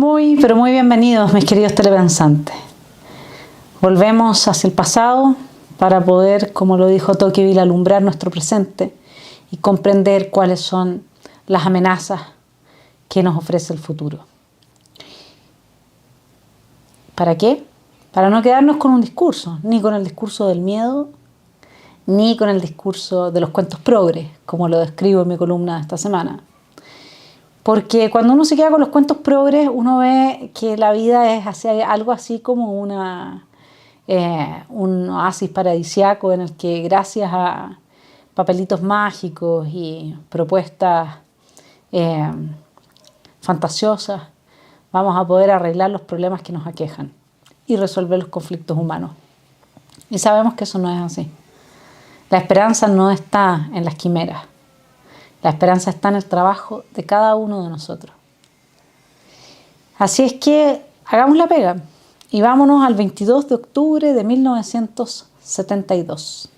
Muy, pero muy bienvenidos, mis queridos telepensantes. Volvemos hacia el pasado para poder, como lo dijo Tocqueville, alumbrar nuestro presente y comprender cuáles son las amenazas que nos ofrece el futuro. ¿Para qué? Para no quedarnos con un discurso, ni con el discurso del miedo, ni con el discurso de los cuentos progres, como lo describo en mi columna de esta semana. Porque cuando uno se queda con los cuentos progres, uno ve que la vida es algo así como un oasis paradisiaco en el que gracias a papelitos mágicos y propuestas fantasiosas vamos a poder arreglar los problemas que nos aquejan y resolver los conflictos humanos. Y sabemos que eso no es así. La esperanza no está en las quimeras. La esperanza está en el trabajo de cada uno de nosotros. Así es que hagamos la pega y vámonos al 22 de octubre de 1972.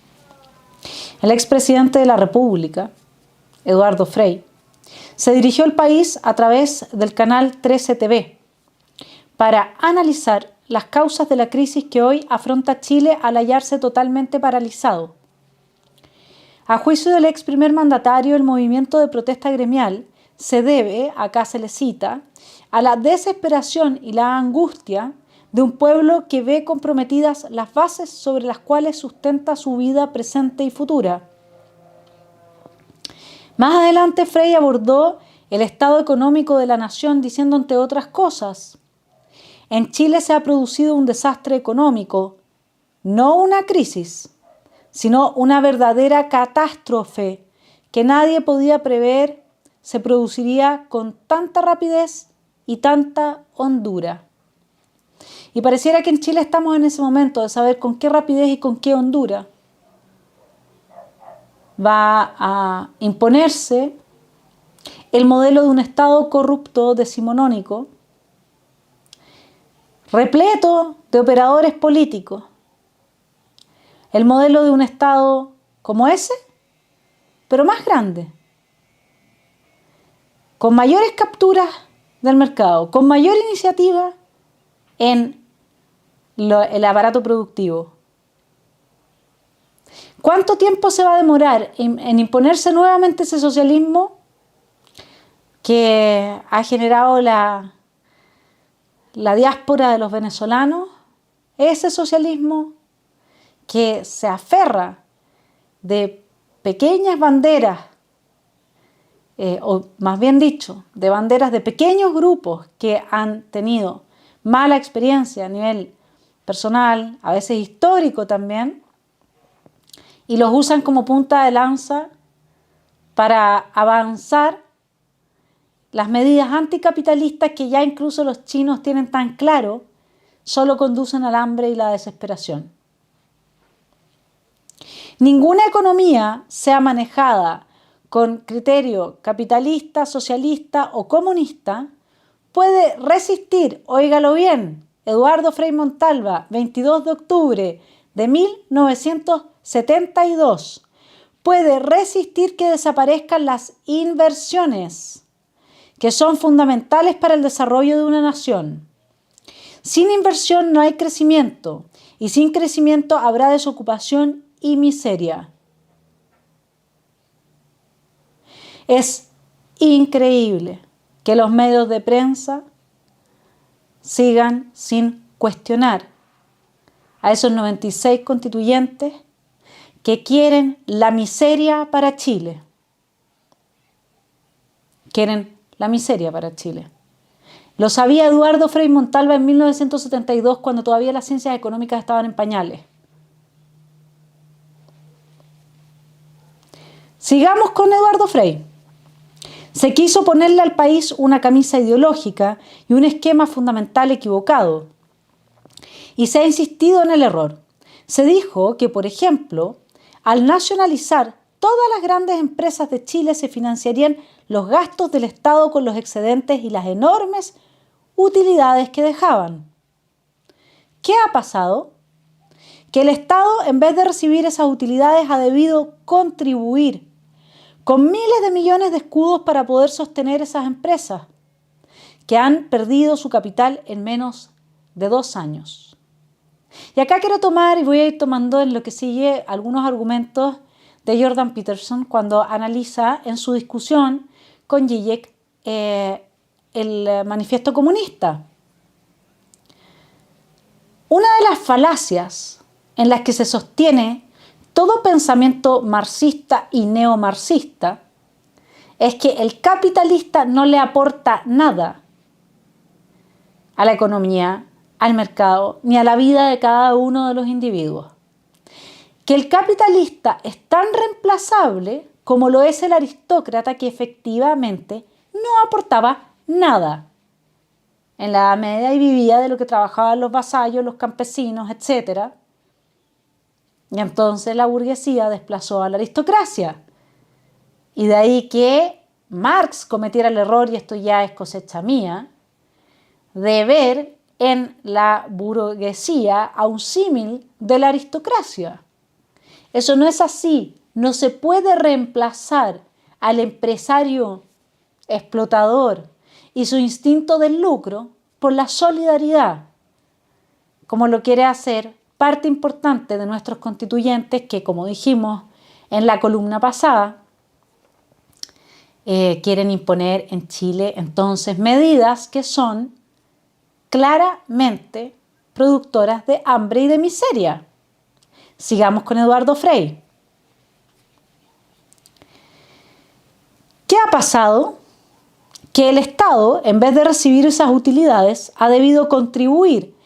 El expresidente de la República, Eduardo Frei, se dirigió al país a través del canal 13 TV para analizar las causas de la crisis que hoy afronta Chile al hallarse totalmente paralizado. A juicio del ex primer mandatario, el movimiento de protesta gremial se debe, acá se le cita, a la desesperación y la angustia de un pueblo que ve comprometidas las bases sobre las cuales sustenta su vida presente y futura. Más adelante, Frei abordó el estado económico de la nación diciendo, entre otras cosas, en Chile se ha producido un desastre económico, no una crisis, sino una verdadera catástrofe que nadie podía prever se produciría con tanta rapidez y tanta hondura. Y pareciera que en Chile estamos en ese momento de saber con qué rapidez y con qué hondura va a imponerse el modelo de un Estado corrupto decimonónico, repleto de operadores políticos. El modelo de un Estado como ese, pero más grande, con mayores capturas del mercado, con mayor iniciativa en el aparato productivo. ¿Cuánto tiempo se va a demorar en imponerse nuevamente ese socialismo que ha generado la diáspora de los venezolanos? Ese socialismo que se aferra de pequeñas banderas, o más bien dicho, de banderas de pequeños grupos que han tenido mala experiencia a nivel personal, a veces histórico también, y los usan como punta de lanza para avanzar las medidas anticapitalistas que ya incluso los chinos tienen tan claro, solo conducen al hambre y la desesperación. Ninguna economía, sea manejada con criterio capitalista, socialista o comunista, puede resistir, óigalo bien, Eduardo Frei Montalva, 22 de octubre de 1972, puede resistir que desaparezcan las inversiones, que son fundamentales para el desarrollo de una nación. Sin inversión no hay crecimiento, y sin crecimiento habrá desocupación y miseria. Es increíble que los medios de prensa sigan sin cuestionar a esos 96 constituyentes que quieren la miseria para Chile. Quieren la miseria para Chile. Lo sabía Eduardo Frei Montalva en 1972 cuando todavía las ciencias económicas estaban en pañales. Sigamos con Eduardo Frei. Se quiso ponerle al país una camisa ideológica y un esquema fundamental equivocado. Y se ha insistido en el error. Se dijo que, por ejemplo, al nacionalizar todas las grandes empresas de Chile se financiarían los gastos del Estado con los excedentes y las enormes utilidades que dejaban. ¿Qué ha pasado? Que el Estado, en vez de recibir esas utilidades, ha debido contribuir con miles de millones de escudos para poder sostener esas empresas, que han perdido su capital en menos de 2 años. Y acá quiero tomar, y voy a ir tomando en lo que sigue, algunos argumentos de Jordan Peterson cuando analiza en su discusión con Zizek el manifiesto comunista. Una de las falacias en las que se sostiene todo pensamiento marxista y neomarxista es que el capitalista no le aporta nada a la economía, al mercado, ni a la vida de cada uno de los individuos. Que el capitalista es tan reemplazable como lo es el aristócrata que efectivamente no aportaba nada en la Edad Media y vivía de lo que trabajaban los vasallos, los campesinos, etc. Y entonces la burguesía desplazó a la aristocracia. Y de ahí que Marx cometiera el error, y esto ya es cosecha mía, de ver en la burguesía a un símil de la aristocracia. Eso no es así. No se puede reemplazar al empresario explotador y su instinto del lucro por la solidaridad, como lo quiere hacer parte importante de nuestros constituyentes que, como dijimos en la columna pasada, quieren imponer en Chile entonces medidas que son claramente productoras de hambre y de miseria. Sigamos con Eduardo Frei. ¿Qué ha pasado? Que el Estado, en vez de recibir esas utilidades, ha debido contribuir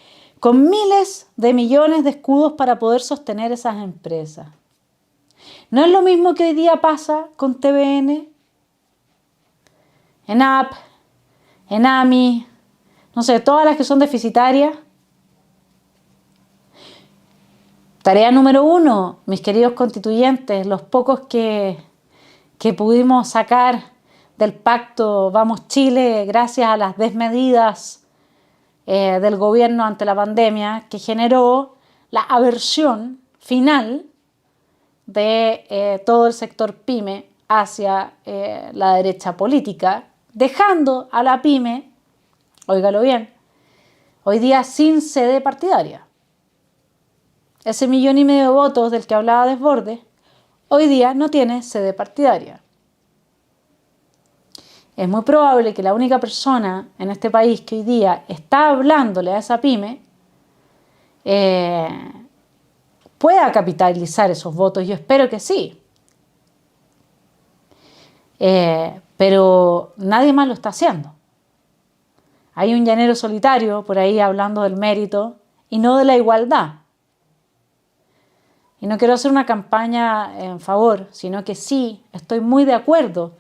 con miles de millones de escudos para poder sostener esas empresas. ¿No es lo mismo que hoy día pasa con TVN, ENAP, ENAMI, no sé, todas las que son deficitarias? Tarea número 1, mis queridos constituyentes, los pocos que pudimos sacar del pacto Vamos Chile gracias a las desmedidas del gobierno ante la pandemia, que generó la aversión final de todo el sector pyme hacia la derecha política, dejando a la pyme, óigalo bien, hoy día sin sede partidaria. Ese 1,5 millones de votos del que hablaba Desbordes, hoy día no tiene sede partidaria. Es muy probable que la única persona en este país que hoy día está hablándole a esa pyme pueda capitalizar esos votos. Yo espero que sí. Pero nadie más lo está haciendo. Hay un llanero solitario por ahí hablando del mérito y no de la igualdad. Y no quiero hacer una campaña en favor, sino que sí estoy muy de acuerdo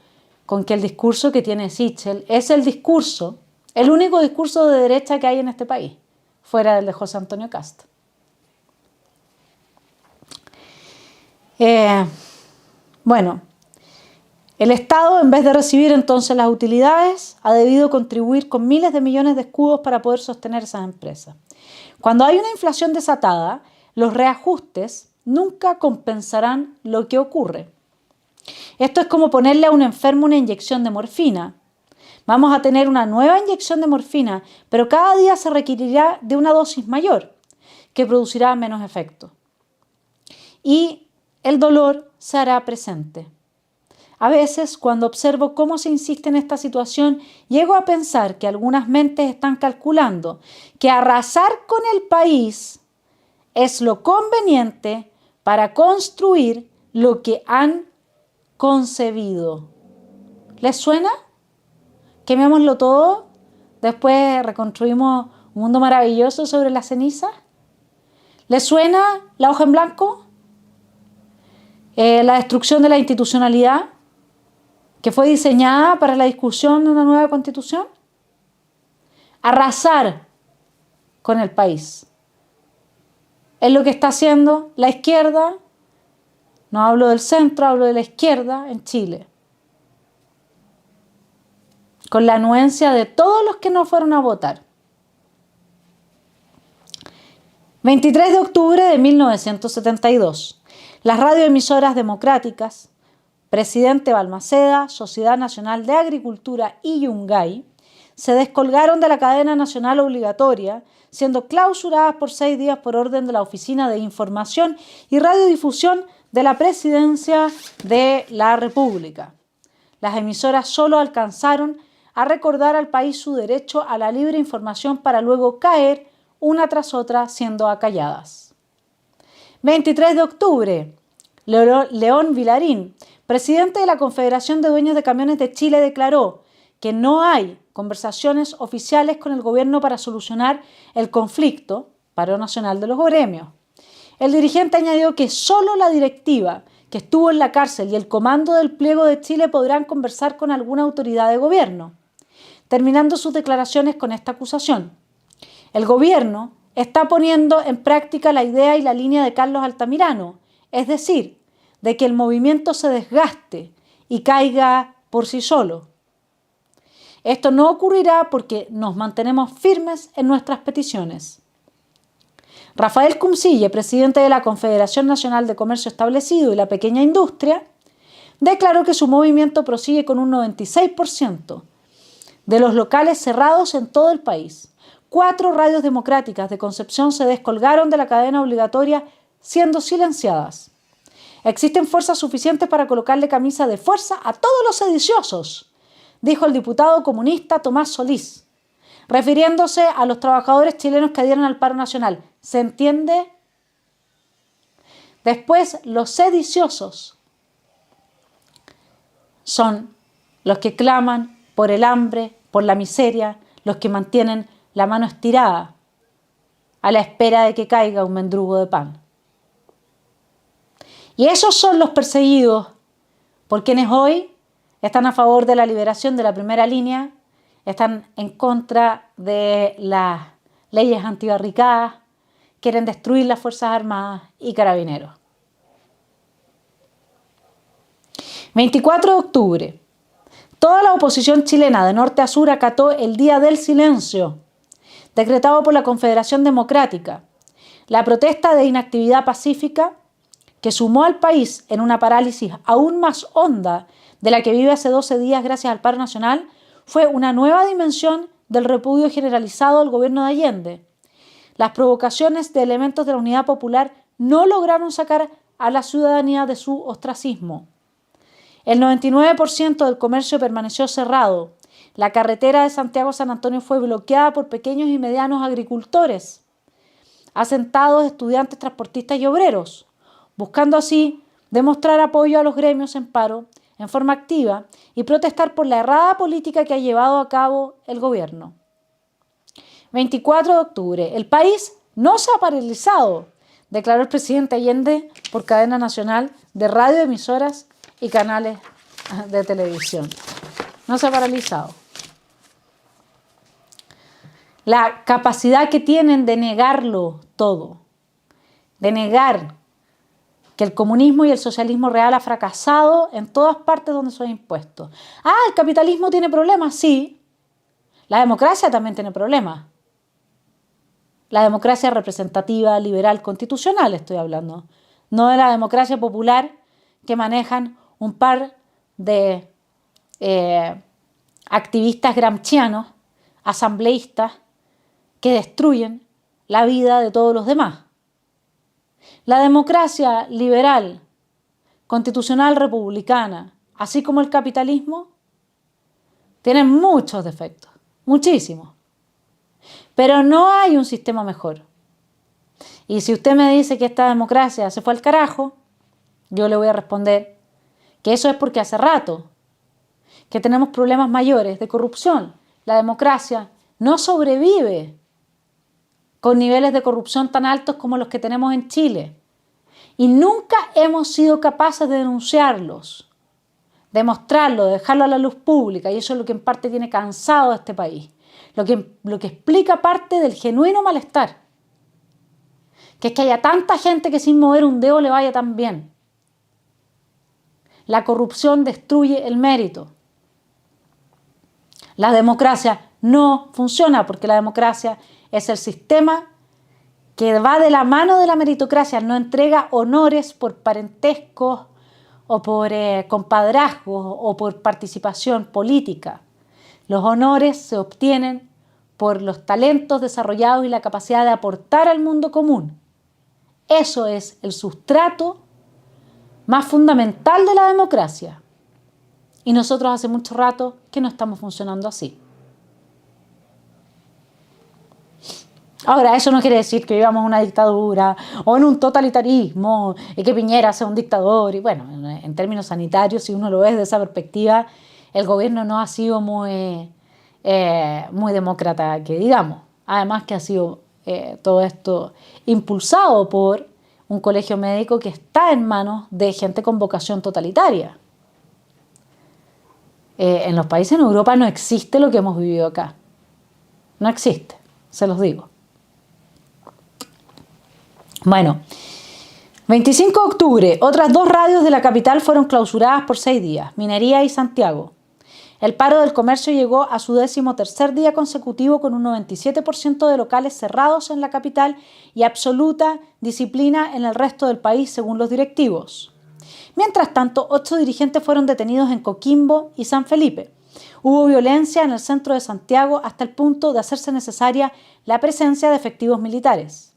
con que el discurso que tiene Sichel es el discurso, el único discurso de derecha que hay en este país, fuera del de José Antonio Kast. Bueno, el Estado, en vez de recibir entonces las utilidades, ha debido contribuir con miles de millones de escudos para poder sostener esas empresas. Cuando hay una inflación desatada, los reajustes nunca compensarán lo que ocurre. Esto es como ponerle a un enfermo una inyección de morfina. Vamos a tener una nueva inyección de morfina, pero cada día se requerirá de una dosis mayor, que producirá menos efecto. Y el dolor se hará presente. A veces, cuando observo cómo se insiste en esta situación, llego a pensar que algunas mentes están calculando que arrasar con el país es lo conveniente para construir lo que han concebido. ¿Les suena? Quemémoslo todo, después reconstruimos un mundo maravilloso sobre las cenizas. ¿Les suena la hoja en blanco? La destrucción de la institucionalidad que fue diseñada para la discusión de una nueva constitución. Arrasar con el país. Es lo que está haciendo la izquierda. No hablo del centro, hablo de la izquierda en Chile. Con la anuencia de todos los que no fueron a votar. 23 de octubre de 1972. Las radioemisoras democráticas, Presidente Balmaceda, Sociedad Nacional de Agricultura y Yungay, se descolgaron de la cadena nacional obligatoria, siendo clausuradas por 6 días por orden de la Oficina de Información y Radiodifusión de la Presidencia de la República. Las emisoras solo alcanzaron a recordar al país su derecho a la libre información para luego caer una tras otra siendo acalladas. 23 de octubre, León Vilarín, presidente de la Confederación de Dueños de Camiones de Chile, declaró que no hay conversaciones oficiales con el gobierno para solucionar el conflicto, paro nacional de los gremios. El dirigente añadió que solo la directiva que estuvo en la cárcel y el comando del pliego de Chile podrán conversar con alguna autoridad de gobierno. Terminando sus declaraciones con esta acusación: el gobierno está poniendo en práctica la idea y la línea de Carlos Altamirano, es decir, de que el movimiento se desgaste y caiga por sí solo. Esto no ocurrirá porque nos mantenemos firmes en nuestras peticiones. Rafael Cumcille, presidente de la Confederación Nacional de Comercio Establecido y la Pequeña Industria, declaró que su movimiento prosigue con un 96% de los locales cerrados en todo el país. 4 radios democráticas de Concepción se descolgaron de la cadena obligatoria siendo silenciadas. Existen fuerzas suficientes para colocarle camisa de fuerza a todos los sediciosos, dijo el diputado comunista Tomás Solís, refiriéndose a los trabajadores chilenos que adhieren al paro nacional. ¿Se entiende? Después, los sediciosos son los que claman por el hambre, por la miseria, los que mantienen la mano estirada a la espera de que caiga un mendrugo de pan. Y esos son los perseguidos por quienes hoy están a favor de la liberación de la primera línea, están en contra de las leyes antibarricadas, quieren destruir las Fuerzas Armadas y Carabineros. 24 de octubre. Toda la oposición chilena de norte a sur acató el Día del Silencio, decretado por la Confederación Democrática. La protesta de inactividad pacífica, que sumó al país en una parálisis aún más honda de la que vive hace 12 días gracias al paro nacional, fue una nueva dimensión del repudio generalizado al gobierno de Allende. Las provocaciones de elementos de la Unidad Popular no lograron sacar a la ciudadanía de su ostracismo. El 99% del comercio permaneció cerrado. La carretera de Santiago-San Antonio fue bloqueada por pequeños y medianos agricultores, asentados, estudiantes, transportistas y obreros, buscando así demostrar apoyo a los gremios en paro en forma activa y protestar por la errada política que ha llevado a cabo el gobierno. 24 de octubre. El país no se ha paralizado, declaró el presidente Allende por cadena nacional de radioemisoras y canales de televisión. No se ha paralizado. La capacidad que tienen de negarlo todo, de negar que el comunismo y el socialismo real ha fracasado en todas partes donde son impuestos. ¿El capitalismo tiene problemas? Sí. La democracia también tiene problemas. La democracia representativa, liberal, constitucional estoy hablando. No de la democracia popular que manejan un par de activistas gramscianos, asambleístas, que destruyen la vida de todos los demás. La democracia liberal, constitucional, republicana, así como el capitalismo, tienen muchos defectos, muchísimos. Pero no hay un sistema mejor. Y si usted me dice que esta democracia se fue al carajo, yo le voy a responder que eso es porque hace rato que tenemos problemas mayores de corrupción. La democracia no sobrevive con niveles de corrupción tan altos como los que tenemos en Chile. Y nunca hemos sido capaces de denunciarlos, de mostrarlo, de dejarlo a la luz pública. Y eso es lo que en parte tiene cansado a este país. Lo que explica parte del genuino malestar. Que es que haya tanta gente que sin mover un dedo le vaya tan bien. La corrupción destruye el mérito. La democracia no funciona porque la democracia es el sistema que va de la mano de la meritocracia, no entrega honores por parentescos o por compadrazgos o por participación política, Los honores se obtienen por los talentos desarrollados y la capacidad de aportar al mundo común. Eso es el sustrato más fundamental de la democracia. Y nosotros hace mucho rato que no estamos funcionando así. Ahora, eso no quiere decir que vivamos en una dictadura o en un totalitarismo y que Piñera sea un dictador. Y bueno, en términos sanitarios, si uno lo ve desde esa perspectiva, el gobierno no ha sido muy demócrata, que digamos. Además que ha sido todo esto impulsado por un colegio médico que está en manos de gente con vocación totalitaria. En los países en Europa no existe lo que hemos vivido acá. No existe, se los digo. Bueno, 25 de octubre, otras 2 radios de la capital fueron clausuradas por 6 días, Minería y Santiago. El paro del comercio llegó a su 13º día consecutivo con un 97% de locales cerrados en la capital y absoluta disciplina en el resto del país, según los directivos. Mientras tanto, 8 dirigentes fueron detenidos en Coquimbo y San Felipe. Hubo violencia en el centro de Santiago hasta el punto de hacerse necesaria la presencia de efectivos militares.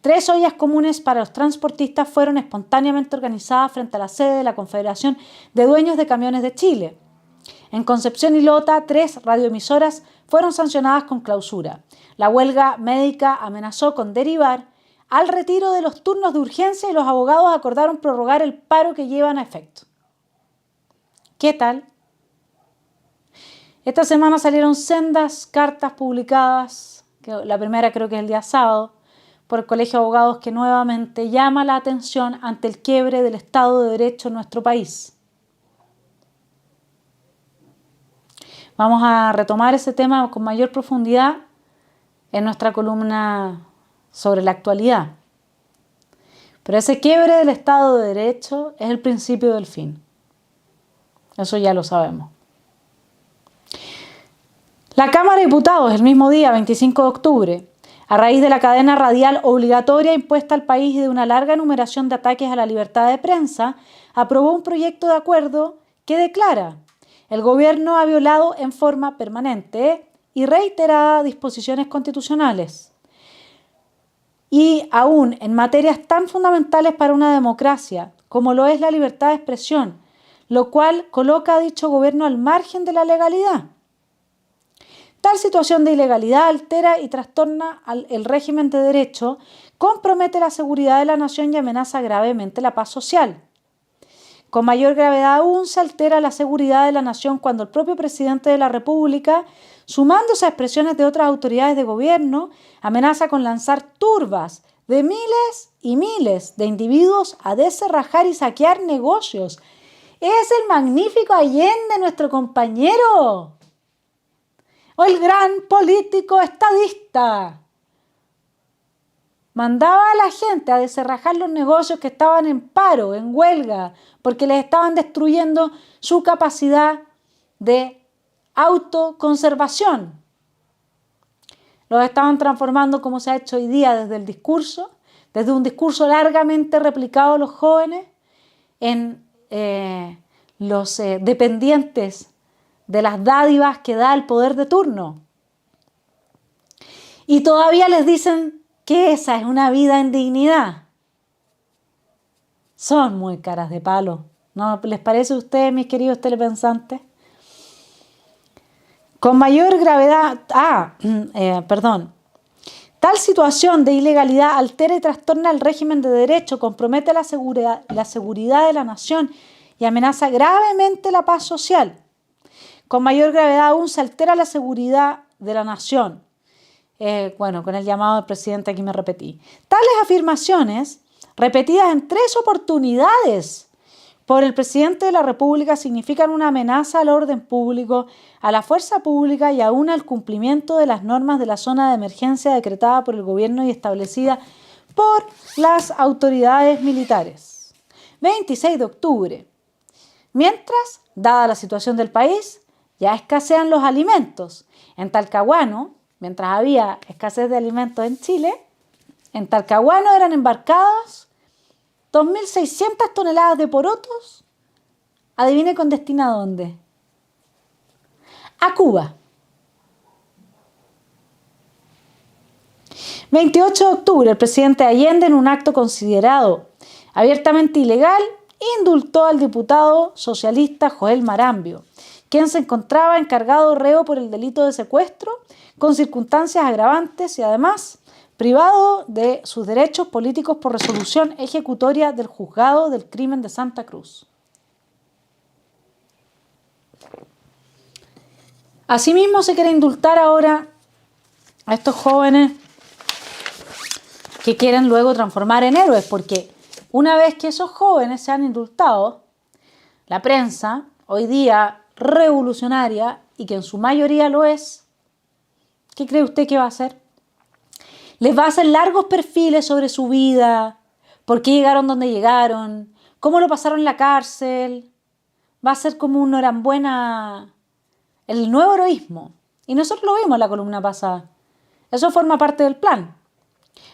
3 ollas comunes para los transportistas fueron espontáneamente organizadas frente a la sede de la Confederación de Dueños de Camiones de Chile. En Concepción y Lota, 3 radioemisoras fueron sancionadas con clausura. La huelga médica amenazó con derivar al retiro de los turnos de urgencia y los abogados acordaron prorrogar el paro que llevan a efecto. ¿Qué tal? Esta semana salieron sendas cartas publicadas, la primera creo que es el día sábado, por el Colegio de Abogados, que nuevamente llama la atención ante el quiebre del Estado de Derecho en nuestro país. Vamos a retomar ese tema con mayor profundidad en nuestra columna sobre la actualidad. Pero ese quiebre del Estado de Derecho es el principio del fin. Eso ya lo sabemos. La Cámara de Diputados, el mismo día, 25 de octubre, a raíz de la cadena radial obligatoria impuesta al país y de una larga enumeración de ataques a la libertad de prensa, aprobó un proyecto de acuerdo que declara: el gobierno ha violado en forma permanente y reiterada disposiciones constitucionales. Y aún en materias tan fundamentales para una democracia como lo es la libertad de expresión, lo cual coloca a dicho gobierno al margen de la legalidad. Tal situación de ilegalidad altera y trastorna el régimen de derecho, compromete la seguridad de la nación y amenaza gravemente la paz social. Con mayor gravedad aún se altera la seguridad de la nación cuando el propio presidente de la República, sumándose a expresiones de otras autoridades de gobierno, amenaza con lanzar turbas de miles y miles de individuos a descerrajar y saquear negocios. Es el magnífico Allende, nuestro compañero, o el gran político estadista. Mandaba a la gente a descerrajar los negocios que estaban en paro, en huelga, porque les estaban destruyendo su capacidad de autoconservación. Los estaban transformando, como se ha hecho hoy día desde el discurso, desde un discurso largamente replicado a los jóvenes, en los dependientes de las dádivas que da el poder de turno. Y todavía les dicen que esa es una vida en dignidad. Son muy caras de palo. ¿No les parece a ustedes, mis queridos telepensantes? Con mayor gravedad... Tal situación de ilegalidad altera y trastorna el régimen de derecho, compromete la seguridad de la nación y amenaza gravemente la paz social. Con mayor gravedad aún se altera la seguridad de la nación. Con el llamado del presidente aquí me repetí. Tales afirmaciones, repetidas en 3 oportunidades por el presidente de la República, significan una amenaza al orden público, a la fuerza pública y aún al cumplimiento de las normas de la zona de emergencia decretada por el gobierno y establecida por las autoridades militares. 26 de octubre. Mientras, dada la situación del país, ya escasean los alimentos. En Talcahuano, mientras había escasez de alimentos en Chile, en Talcahuano eran embarcadas 2.600 toneladas de porotos. Adivine con destino a dónde. A Cuba. 28 de octubre, el presidente Allende, en un acto considerado abiertamente ilegal, indultó al diputado socialista Joel Marambio, quien se encontraba encargado reo por el delito de secuestro con circunstancias agravantes y además privado de sus derechos políticos por resolución ejecutoria del Juzgado del Crimen de Santa Cruz. Asimismo, se quiere indultar ahora a estos jóvenes que quieren luego transformar en héroes, porque una vez que esos jóvenes sean indultados, la prensa, hoy día revolucionaria y que en su mayoría lo es, ¿qué cree usted que va a hacer? Les va a hacer largos perfiles sobre su vida, por qué llegaron donde llegaron, cómo lo pasaron en la cárcel. Va a ser como un Norambuena, el nuevo heroísmo. Y nosotros lo vimos en la columna pasada. Eso forma parte del plan.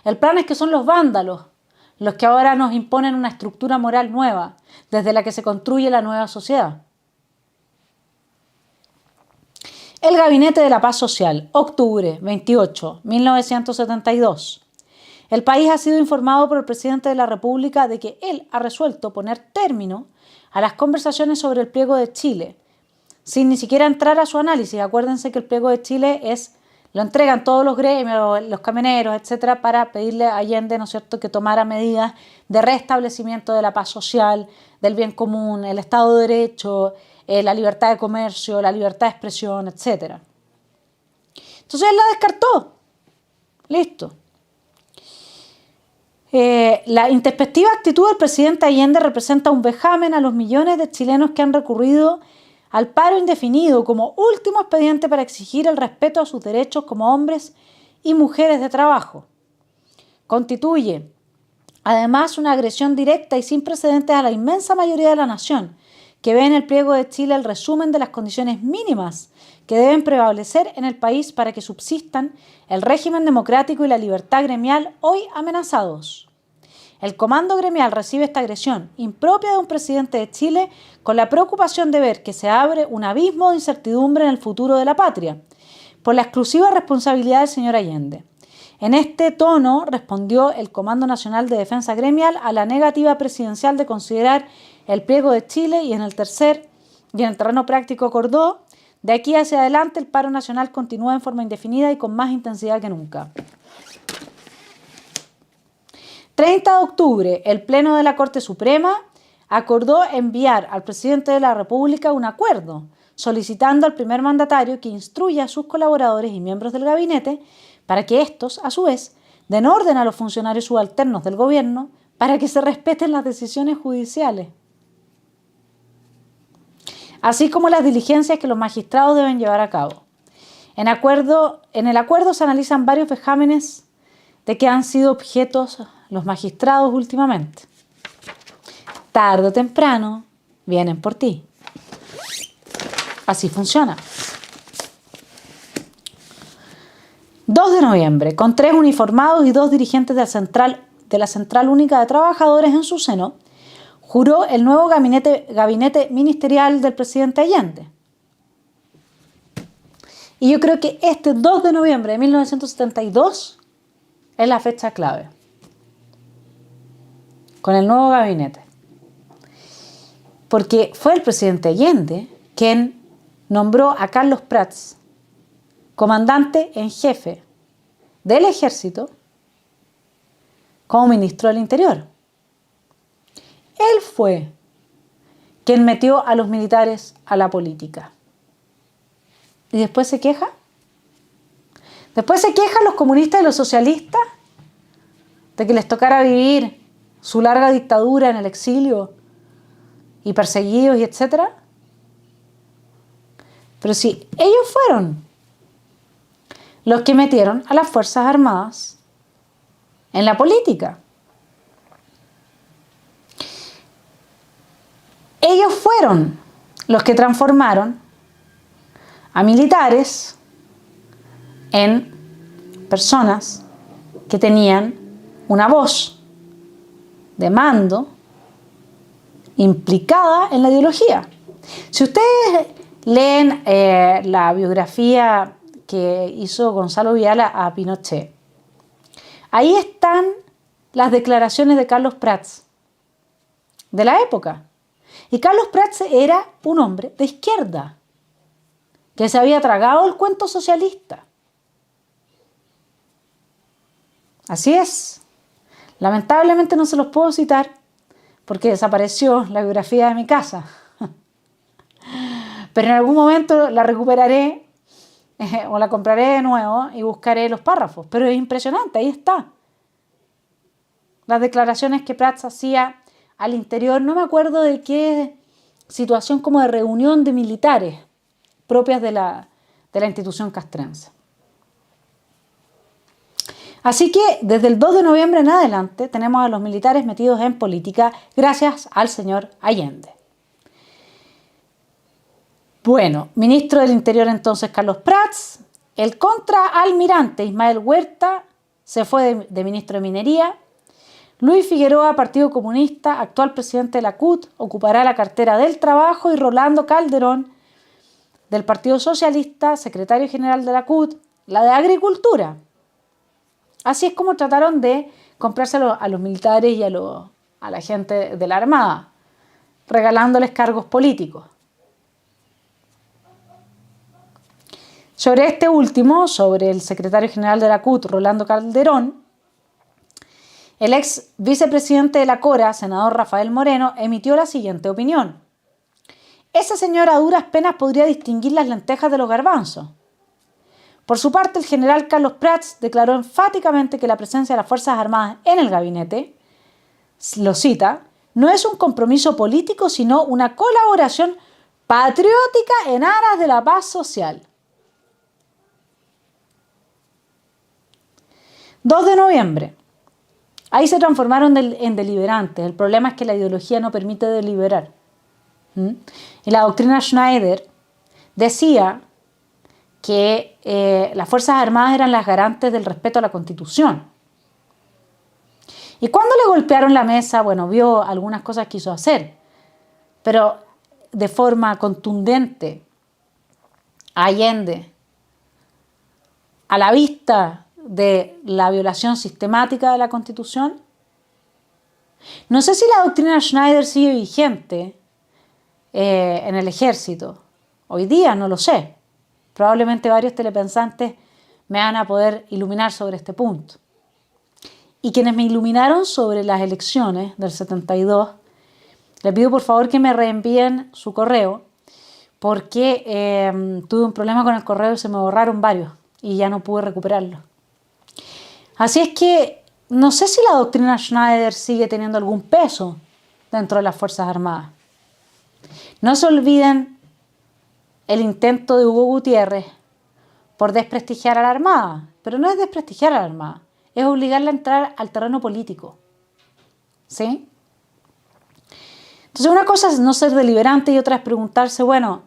El plan es que son los vándalos los que ahora nos imponen una estructura moral nueva, desde la que se construye la nueva sociedad. El Gabinete de la Paz Social, octubre 28, 1972. El país ha sido informado por el presidente de la República de que él ha resuelto poner término a las conversaciones sobre el pliego de Chile, sin ni siquiera entrar a su análisis. Acuérdense que el pliego de Chile lo entregan todos los gremios, los camioneros, etcétera, para pedirle a Allende, ¿no es cierto?, que tomara medidas de restablecimiento de la paz social, del bien común, el Estado de Derecho, la libertad de comercio, la libertad de expresión, etcétera. Entonces él la descartó. Listo. La introspectiva actitud del presidente Allende representa un vejamen a los millones de chilenos que han recurrido al paro indefinido como último expediente para exigir el respeto a sus derechos como hombres y mujeres de trabajo. Constituye, además, una agresión directa y sin precedentes a la inmensa mayoría de la nación, que ve en el pliego de Chile el resumen de las condiciones mínimas que deben prevalecer en el país para que subsistan el régimen democrático y la libertad gremial hoy amenazados. El comando gremial recibe esta agresión impropia de un presidente de Chile con la preocupación de ver que se abre un abismo de incertidumbre en el futuro de la patria, por la exclusiva responsabilidad del señor Allende. En este tono respondió el Comando Nacional de Defensa Gremial a la negativa presidencial de considerar el pliego de Chile y en el terreno práctico acordó: de aquí hacia adelante el paro nacional continúa en forma indefinida y con más intensidad que nunca. 30 de octubre, el Pleno de la Corte Suprema acordó enviar al presidente de la República un acuerdo solicitando al primer mandatario que instruya a sus colaboradores y miembros del gabinete para que estos, a su vez, den orden a los funcionarios subalternos del gobierno para que se respeten las decisiones judiciales, así como las diligencias que los magistrados deben llevar a cabo. En el acuerdo se analizan varios vejámenes de que han sido objetos los magistrados últimamente. Tarde o temprano vienen por ti. Así funciona. 2 de noviembre, con 3 uniformados y 2 dirigentes de la Central Única de Trabajadores en su seno, juró el nuevo gabinete ministerial del presidente Allende. Y yo creo que este 2 de noviembre de 1972 es la fecha clave, con el nuevo gabinete. Porque fue el presidente Allende quien nombró a Carlos Prats comandante en jefe del ejército como ministro del Interior. Él fue quien metió a los militares a la política. ¿Y después se queja? Después se quejan los comunistas y los socialistas de que les tocara vivir su larga dictadura en el exilio y perseguidos y etcétera. Pero sí, ellos fueron los que metieron a las Fuerzas Armadas en la política. Ellos fueron los que transformaron a militares en personas que tenían una voz de mando implicada en la ideología. Si ustedes leen la biografía que hizo Gonzalo Vial a Pinochet, Ahí están las declaraciones de Carlos Prats, de la época. Y Carlos Prats era un hombre de izquierda, que se había tragado el cuento socialista. Así es. Lamentablemente no se los puedo citar porque desapareció la biografía de mi casa. Pero en algún momento la recuperaré o la compraré de nuevo y buscaré los párrafos. Pero es impresionante, ahí está. Las declaraciones que Prats hacía al interior, no me acuerdo de qué situación, como de reunión de militares propias de la institución castrense. Así que desde el 2 de noviembre en adelante tenemos a los militares metidos en política gracias al señor Allende. Bueno, ministro del Interior entonces Carlos Prats, el contraalmirante Ismael Huerta se fue de ministro de Minería, Luis Figueroa, Partido Comunista, actual presidente de la CUT, ocupará la cartera del Trabajo y Rolando Calderón, del Partido Socialista, secretario general de la CUT, la de Agricultura. Así es como trataron de comprarse a los militares y a la gente de la Armada, regalándoles cargos políticos. Sobre este último, sobre el secretario general de la CUT, Rolando Calderón, el ex vicepresidente de la Cora, senador Rafael Moreno, emitió la siguiente opinión. Ese señor a duras penas podría distinguir las lentejas de los garbanzos. Por su parte, el general Carlos Prats declaró enfáticamente que la presencia de las Fuerzas Armadas en el gabinete, lo cita, no es un compromiso político, sino una colaboración patriótica en aras de la paz social. 2 de noviembre. Ahí se transformaron en deliberantes. El problema es que la ideología no permite deliberar. Y la doctrina Schneider decía que las Fuerzas Armadas eran las garantes del respeto a la Constitución. Y cuando le golpearon la mesa, bueno, vio algunas cosas que quiso hacer, pero de forma contundente, Allende, a la vista de la violación sistemática de la Constitución. No sé si la doctrina Schneider sigue vigente en el ejército. Hoy día no lo sé. Probablemente varios telepensantes me van a poder iluminar sobre este punto. Y quienes me iluminaron sobre las elecciones del 72, les pido por favor que me reenvíen su correo, porque tuve un problema con el correo y se me borraron varios y ya no pude recuperarlo. Así es que no sé si la doctrina Schneider sigue teniendo algún peso dentro de las Fuerzas Armadas. No se olviden el intento de Hugo Gutiérrez por desprestigiar a la Armada, pero no es desprestigiar a la Armada, es obligarla a entrar al terreno político. ¿Sí? Entonces una cosa es no ser deliberante y otra es preguntarse, bueno,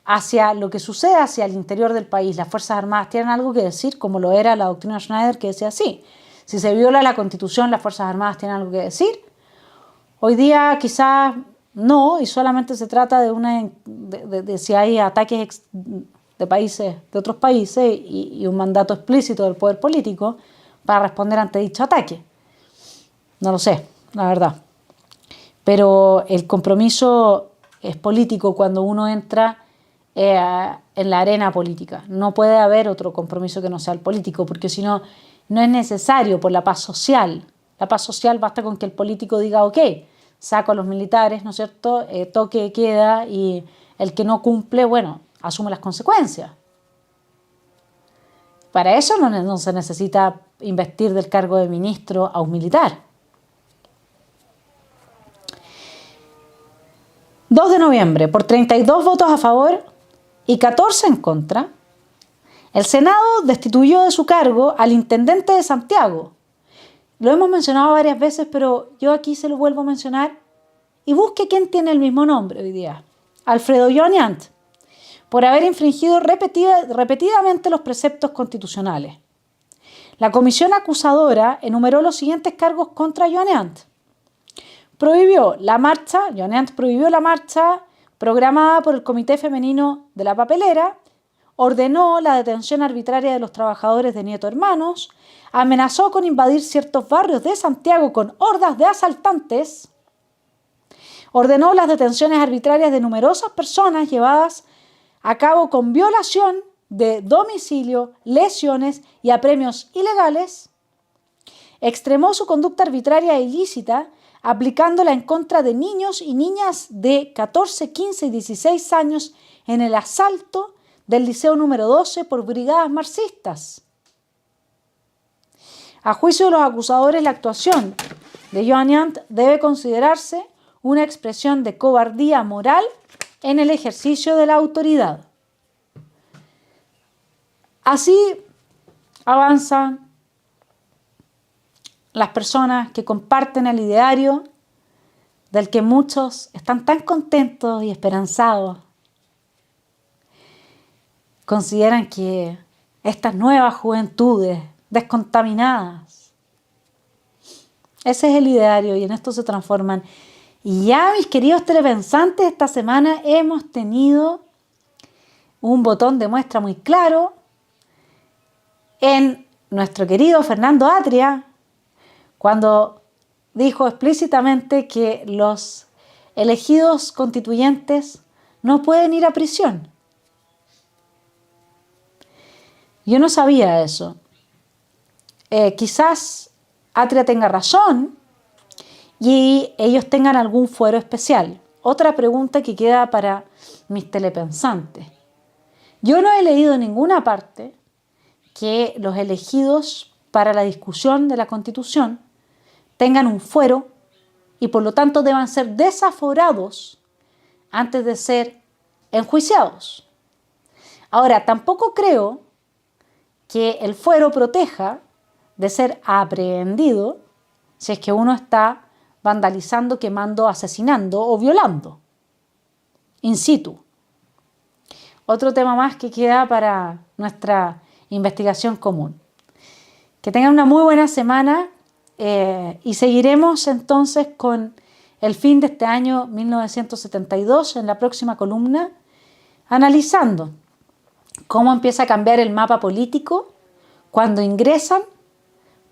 hacia lo que sucede hacia el interior del país, ¿las Fuerzas Armadas tienen algo que decir? Como lo era la doctrina Schneider, que decía así. Si se viola la Constitución, ¿las Fuerzas Armadas tienen algo que decir? Hoy día quizás no, y solamente se trata de si hay ataques de países, de otros países y un mandato explícito del poder político para responder ante dicho ataque. No lo sé, la verdad. Pero el compromiso es político cuando uno entra en la arena política. No puede haber otro compromiso que no sea el político, porque si no, no es necesario por la paz social. La paz social basta con que el político diga, ok, saco a los militares, ¿no es cierto?, toque de queda, y el que no cumple, bueno, asume las consecuencias. Para eso no se necesita investir del cargo de ministro a un militar. 2 de noviembre, por 32 votos a favor y 14 en contra, el Senado destituyó de su cargo al intendente de Santiago. Lo hemos mencionado varias veces, pero yo aquí se lo vuelvo a mencionar y busque quién tiene el mismo nombre hoy día. Alfredo Yonant, por haber infringido repetidamente los preceptos constitucionales. La comisión acusadora enumeró los siguientes cargos contra Yonant. Yonant prohibió la marcha programada por el Comité Femenino de la Papelera, ordenó la detención arbitraria de los trabajadores de Nieto Hermanos, amenazó con invadir ciertos barrios de Santiago con hordas de asaltantes, ordenó las detenciones arbitrarias de numerosas personas llevadas a cabo con violación de domicilio, lesiones y apremios ilegales, extremó su conducta arbitraria e ilícita, aplicándola en contra de niños y niñas de 14, 15 y 16 años en el asalto del Liceo número 12 por brigadas marxistas. A juicio de los acusadores, la actuación de Joan Nyant debe considerarse una expresión de cobardía moral en el ejercicio de la autoridad. Así avanzan las personas que comparten el ideario del que muchos están tan contentos y esperanzados. Consideran que estas nuevas juventudes descontaminadas, ese es el ideario y en esto se transforman. Y ya, mis queridos telepensantes, esta semana hemos tenido un botón de muestra muy claro en nuestro querido Fernando Atria, cuando dijo explícitamente que los elegidos constituyentes no pueden ir a prisión. Yo no sabía eso. Quizás Atria tenga razón y ellos tengan algún fuero especial. Otra pregunta que queda para mis telepensantes. Yo no he leído en ninguna parte que los elegidos para la discusión de la Constitución tengan un fuero y por lo tanto deban ser desaforados antes de ser enjuiciados. Ahora, tampoco creo que el fuero proteja de ser aprehendido si es que uno está vandalizando, quemando, asesinando o violando in situ. Otro tema más que queda para nuestra investigación común. Que tengan una muy buena semana y seguiremos entonces con el fin de este año 1972 en la próxima columna, analizando cómo empieza a cambiar el mapa político cuando ingresan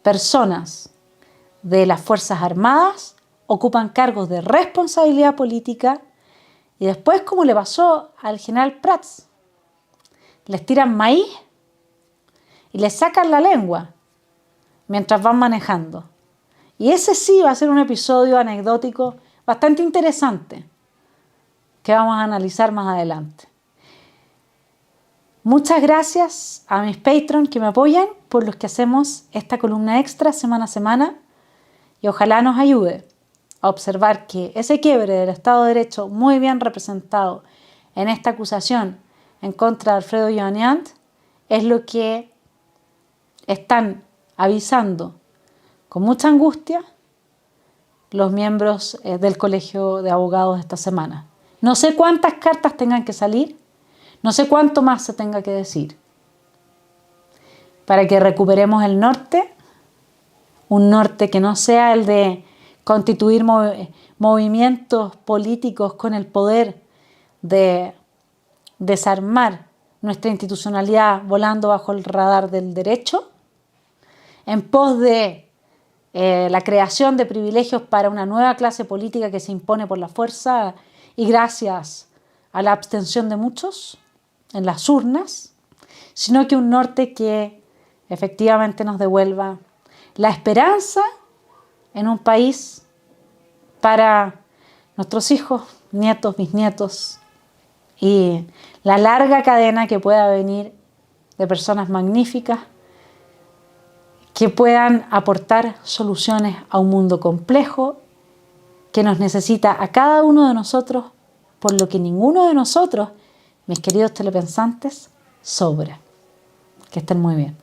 personas de las Fuerzas Armadas, ocupan cargos de responsabilidad política y después, como le pasó al general Prats, les tiran maíz y les sacan la lengua mientras van manejando. Y ese sí va a ser un episodio anecdótico bastante interesante que vamos a analizar más adelante. Muchas gracias a mis Patreon que me apoyan, por los que hacemos esta columna extra semana a semana, y ojalá nos ayude a observar que ese quiebre del Estado de Derecho muy bien representado en esta acusación en contra de Alfredo Joan Nyant es lo que están avisando con mucha angustia los miembros del Colegio de Abogados esta semana. No sé cuántas cartas tengan que salir, no sé cuánto más se tenga que decir para que recuperemos el norte, un norte que no sea el de constituir movimientos políticos con el poder de desarmar nuestra institucionalidad volando bajo el radar del derecho, en pos de la creación de privilegios para una nueva clase política que se impone por la fuerza y gracias a la abstención de muchos en las urnas, sino que un norte que efectivamente nos devuelva la esperanza en un país para nuestros hijos, nietos, bisnietos y la larga cadena que pueda venir de personas magníficas que puedan aportar soluciones a un mundo complejo que nos necesita a cada uno de nosotros, por lo que ninguno de nosotros, mis queridos telepensantes, sobra. Que estén muy bien.